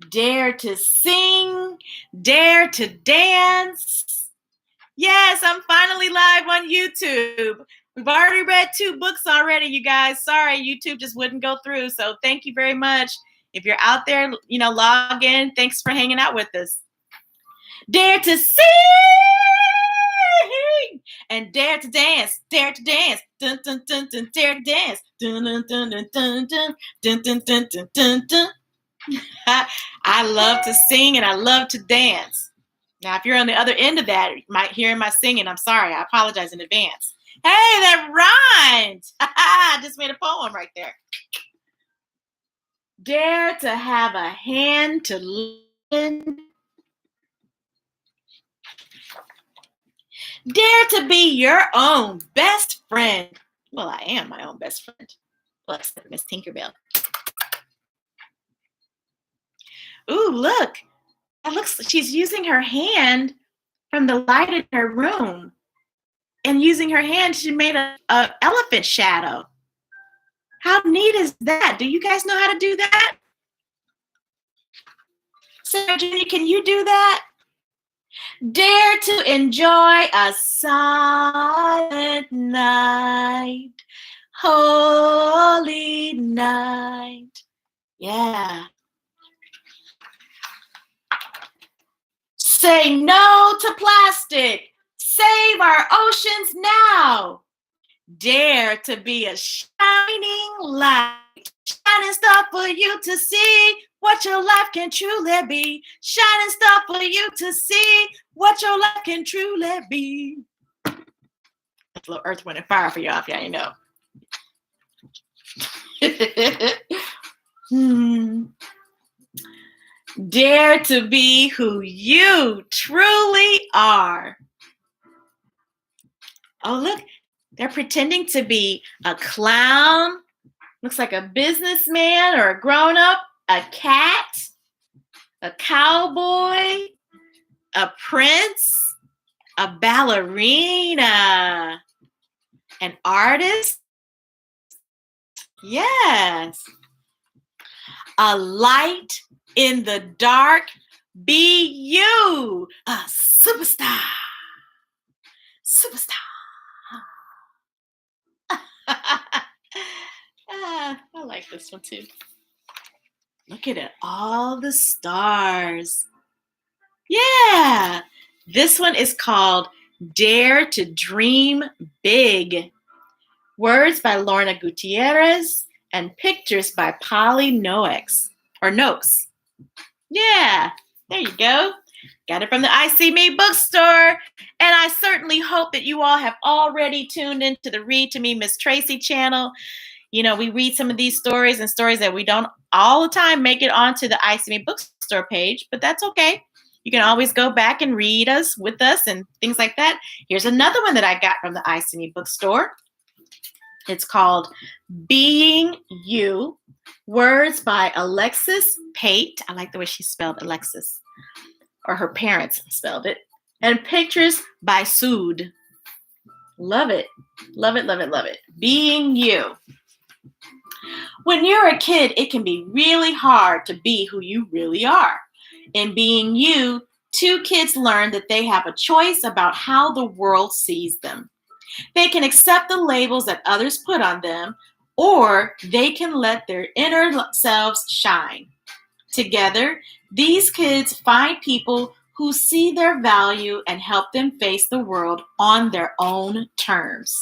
Dare to sing, dare to dance. Yes, I'm finally live on YouTube. We've already read 2 books already, you guys. Sorry, YouTube just wouldn't go through. So thank you very much. If you're out there, log in. Thanks for hanging out with us. Dare to sing and dare to dance, dare to dance, dun dun dun dun, dare to dance, dun dun dun dun dun dun dun dun dun dun dun dun. I love to sing and I love to dance. Now, if you're on the other end of that, you might hear my singing. I'm sorry. I apologize in advance. Hey, that rhymed. I just made a poem right there. Dare to have a hand to lend. Dare to be your own best friend. Well, I am my own best friend. Plus, Miss Tinkerbell. Ooh, look. It looks like she's using her hand from the light in her room. And using her hand, she made a elephant shadow. How neat is that? Do you guys know how to do that? Sarah Junior, can you do that? Dare to enjoy a silent night, holy night. Yeah. Say no to plastic. Save our oceans now. Dare to be a shining light. Shining star for you to see what your life can truly be. Shining star for you to see what your life can truly be. That's a little Earth, Wind, and Fire for y'all, if y'all know. Dare to be who you truly are. Oh, look, they're pretending to be a clown. Looks like a businessman or a grown-up, a cat, a cowboy, a prince, a ballerina, an artist. Yes. A light in the dark. Be you, a superstar. Superstar. I like this one too. Look at it, all the stars. Yeah, this one is called Dare to Dream Big. Words by Lorna Gutierrez and pictures by Noakes. Yeah, there you go. Got it from the I See Me bookstore. And I certainly hope that you all have already tuned into the Read to Me Ms Tracey channel. We read some of these stories and stories that we don't all the time make it onto the I See Me bookstore page, but that's okay. You can always go back and read with us and things like that. Here's another one that I got from the I See Me bookstore. It's called Being You. Words by Alexis Pate. I like the way she spelled Alexis, or her parents spelled it. And pictures by SOUD. Love it. Love it, love it, love it. Being you. When you're a kid, it can be really hard to be who you really are. In Being You, 2 kids learn that they have a choice about how the world sees them. They can accept the labels that others put on them, or they can let their inner selves shine. Together, these kids find people who see their value and help them face the world on their own terms.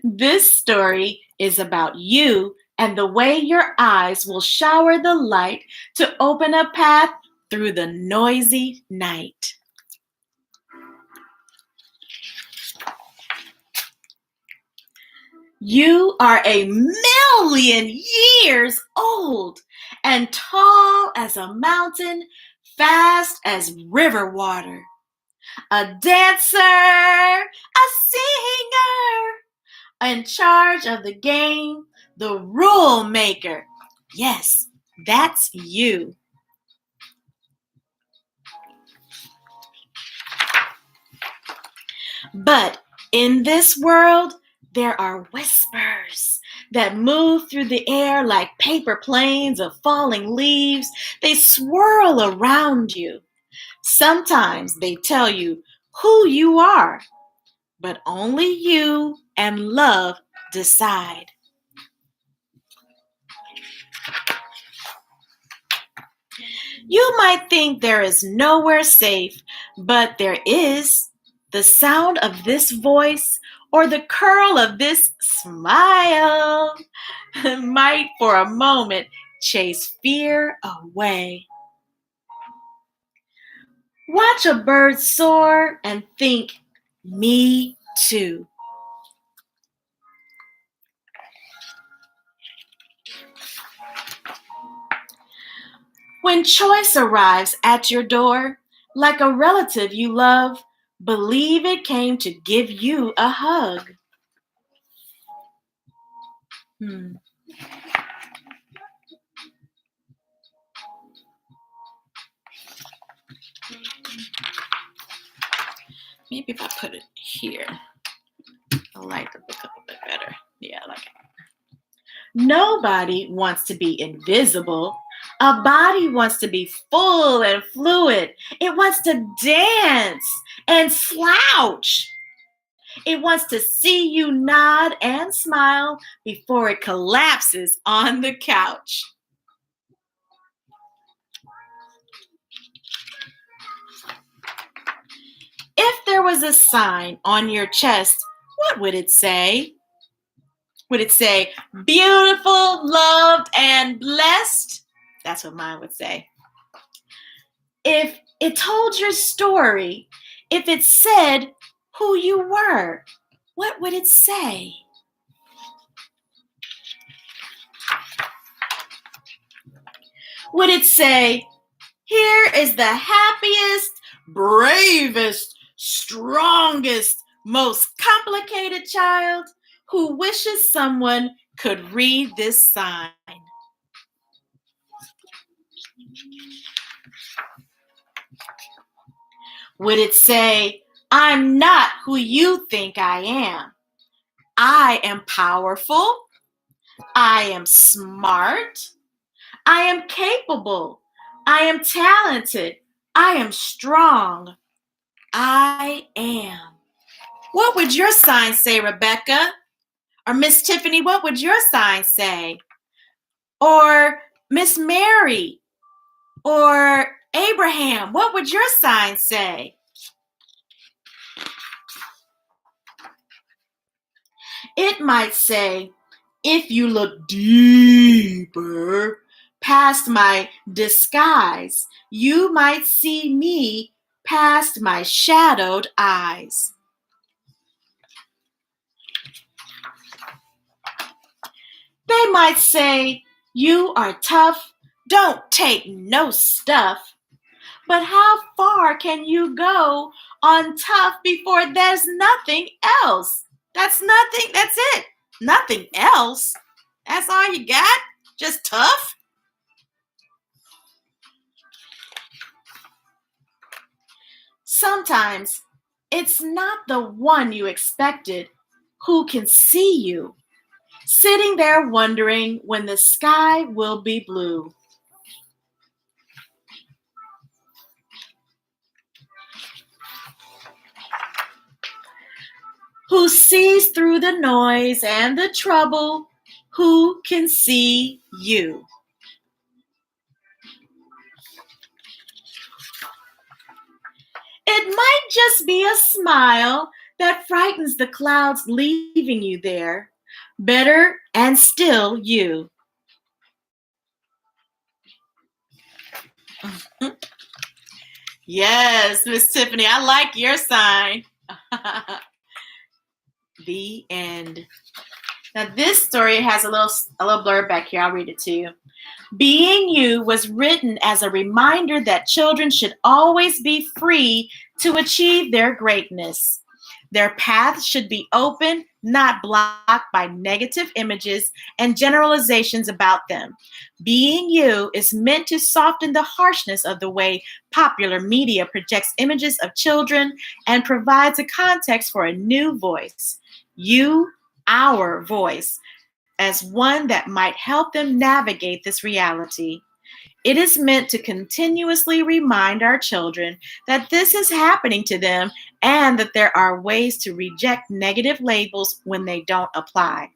This story is about you and the way your eyes will shower the light to open a path through the noisy night. You are 1,000,000 years old and tall as a mountain, fast as river water. A dancer, a singer, in charge of the game, the rule maker. Yes, that's you. But in this world, there are whispers that move through the air like paper planes of falling leaves. They swirl around you. Sometimes they tell you who you are, but only you and love decide. You might think there is nowhere safe, but there is. The sound of this voice or the curl of this smile might for a moment chase fear away. Watch a bird soar and think, me too. When choice arrives at your door, like a relative you love, believe it came to give you a hug. Maybe if I put it here, I'll like the book a little bit better. Yeah, I like it. Nobody wants to be invisible. A body wants to be full and fluid. It wants to dance and slouch. It wants to see you nod and smile before it collapses on the couch. If there was a sign on your chest, what would it say? Would it say, beautiful, loved, and blessed? That's what mine would say. If it told your story, if it said who you were, what would it say? Would it say, here is the happiest, bravest, strongest, most complicated child who wishes someone could read this sign? Would it say, I'm not who you think I am. I am powerful. I am smart. I am capable. I am talented. I am strong. I am. What would your sign say, Rebecca? Or Miss Tiffiney, what would your sign say? Or Miss Mary? Or Abraham, what would your sign say? It might say, if you look deeper past my disguise, you might see me past my shadowed eyes. They might say, you are tough, don't take no stuff. But how far can you go on tough before there's nothing else? That's it. Nothing else. That's all you got? Just tough? Sometimes it's not the one you expected who can see you, sitting there wondering when the sky will be blue. Who sees through the noise and the trouble, who can see you? It might just be a smile that frightens the clouds leaving you there. Better and still you. Yes, Miss Tiffiney, I like your sign. The end. Now this story has a little blurb back here. I'll read it to you. Being You was written as a reminder that children should always be free to achieve their greatness. Their paths should be open, not blocked by negative images and generalizations about them. Being you is meant to soften the harshness of the way popular media projects images of children and provides a context for a new voice. You, our voice, as one that might help them navigate this reality. It is meant to continuously remind our children that this is happening to them and that there are ways to reject negative labels when they don't apply.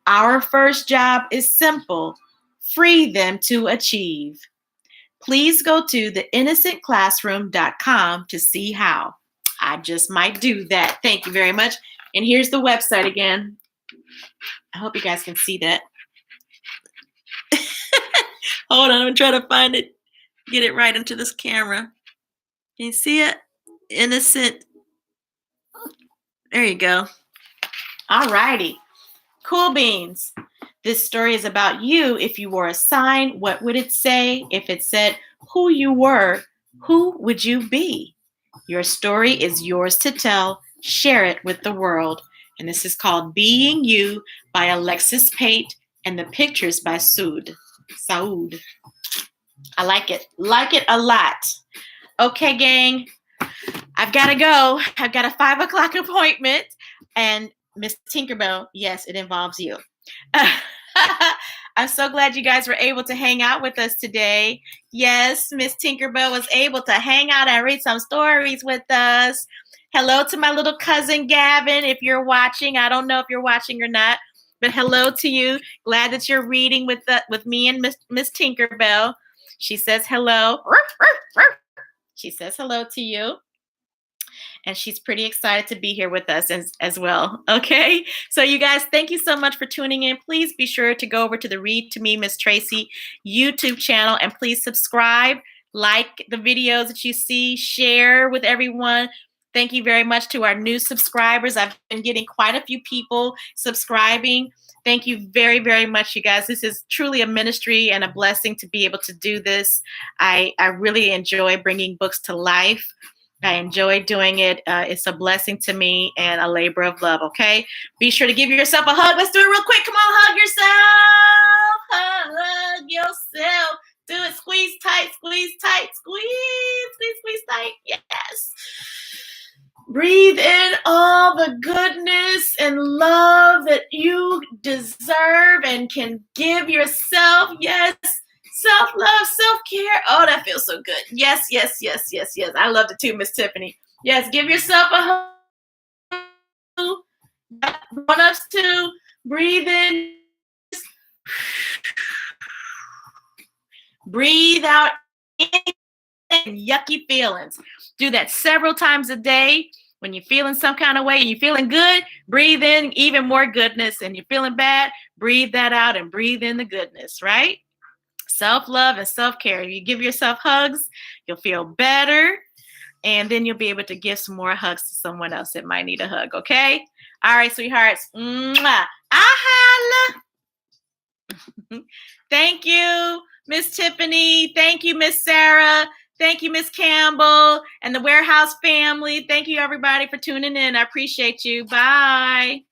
Our first job is simple: free them to achieve. Please go to theinnocentclassroom.com to see how. I just might do that. Thank you very much. And here's the website again. I hope you guys can see that. Hold on, I'm trying to find it. Get it right into this camera. Can you see it? Innocent. There you go. All righty. Cool beans. This story is about you. If you wore a sign, what would it say? If it said who you were, who would you be? Your story is yours to tell. Share it with the world. And this is called Being You by Alexis Pate, and the pictures by SOUD. I like it. Like it a lot. Okay, gang. I've got to go. I've got a 5 o'clock appointment. And Miss Tinkerbell, yes, it involves you. I'm so glad you guys were able to hang out with us today. Yes, Miss Tinkerbell was able to hang out and read some stories with us. Hello to my little cousin Gavin, if you're watching. I don't know if you're watching or not, but hello to you. Glad that you're reading with me and Miss Tinkerbell. She says hello. She says hello to you. And she's pretty excited to be here with us as well. Okay. So you guys, thank you so much for tuning in. Please be sure to go over to the Read to Me, Ms Tracey YouTube channel, and please subscribe, like the videos that you see, share with everyone. Thank you very much to our new subscribers. I've been getting quite a few people subscribing. Thank you very, very much, you guys. This is truly a ministry and a blessing to be able to do this. I really enjoy bringing books to life. I enjoy doing it. It's a blessing to me and a labor of love, okay? Be sure to give yourself a hug. Let's do it real quick. Come on, hug yourself. Hug yourself. Do it. Squeeze tight, squeeze tight, squeeze tight. Yes. Breathe in all the goodness and love that you deserve and can give yourself. Yes. Self-love, self-care. Oh, that feels so good. Yes, yes, yes, yes, yes. I loved it too, Miss Tiffiney. Yes, give yourself a hug. Grown-ups too. Breathe in. Breathe out any yucky feelings. Do that several times a day. When you're feeling some kind of way and you're feeling good, breathe in even more goodness. And you're feeling bad, breathe that out and breathe in the goodness, right? Self-love and self-care. If you give yourself hugs, you'll feel better. And then you'll be able to give some more hugs to someone else that might need a hug, okay? All right, sweethearts. Mwah. Holla. Thank you, Miss Tiffiney. Thank you, Miss Sarah. Thank you, Miss Campbell and the Warehouse family. Thank you, everybody, for tuning in. I appreciate you. Bye.